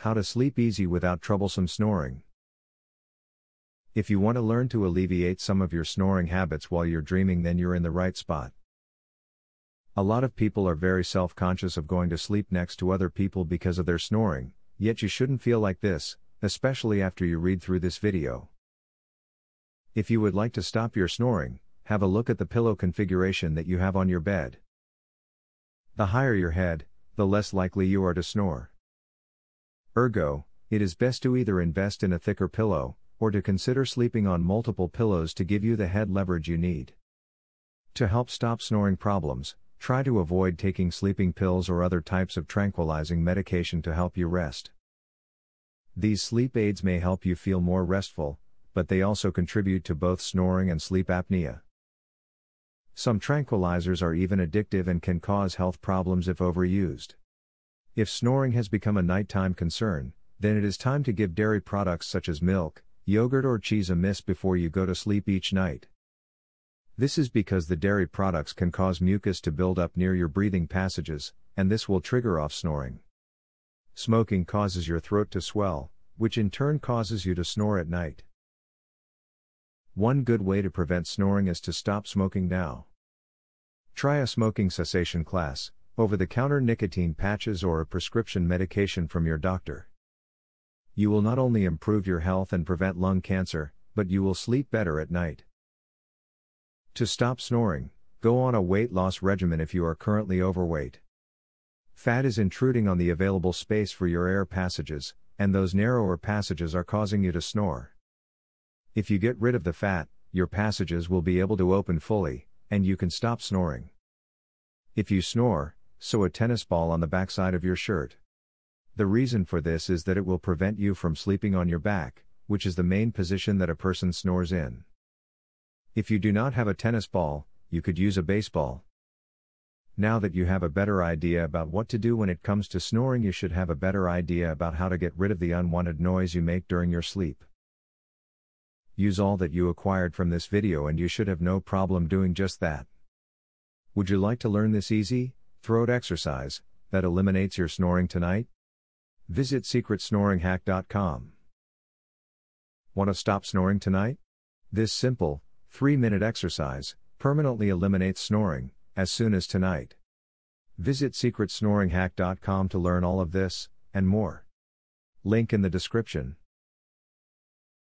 How to sleep easy without troublesome snoring. If you want to learn to alleviate some of your snoring habits while you're dreaming, then you're in the right spot. A lot of people are very self-conscious of going to sleep next to other people because of their snoring, yet you shouldn't feel like this, especially after you read through this video. If you would like to stop your snoring, have a look at the pillow configuration that you have on your bed. The higher your head, the less likely you are to snore. Ergo, it is best to either invest in a thicker pillow, or to consider sleeping on multiple pillows to give you the head leverage you need. To help stop snoring problems, try to avoid taking sleeping pills or other types of tranquilizing medication to help you rest. These sleep aids may help you feel more restful, but they also contribute to both snoring and sleep apnea. Some tranquilizers are even addictive and can cause health problems if overused. If snoring has become a nighttime concern, then it is time to give dairy products such as milk, yogurt or cheese a miss before you go to sleep each night. This is because the dairy products can cause mucus to build up near your breathing passages, and this will trigger off snoring. Smoking causes your throat to swell, which in turn causes you to snore at night. One good way to prevent snoring is to stop smoking now. Try a smoking cessation class, over-the-counter nicotine patches or a prescription medication from your doctor. You will not only improve your health and prevent lung cancer, but you will sleep better at night. To stop snoring, go on a weight loss regimen if you are currently overweight. Fat is intruding on the available space for your air passages, and those narrower passages are causing you to snore. If you get rid of the fat, your passages will be able to open fully, and you can stop snoring. If you snore, sew a tennis ball on the backside of your shirt. The reason for this is that it will prevent you from sleeping on your back, which is the main position that a person snores in. If you do not have a tennis ball, you could use a baseball. Now that you have a better idea about what to do when it comes to snoring, you should have a better idea about how to get rid of the unwanted noise you make during your sleep. Use all that you acquired from this video and you should have no problem doing just that. Would you like to learn this easy, throat exercise that eliminates your snoring tonight? Visit secretsnoringhack.com. Want to stop snoring tonight? This simple, 3-minute exercise permanently eliminates snoring as soon as tonight. Visit secretsnoringhack.com to learn all of this and more. Link in the description.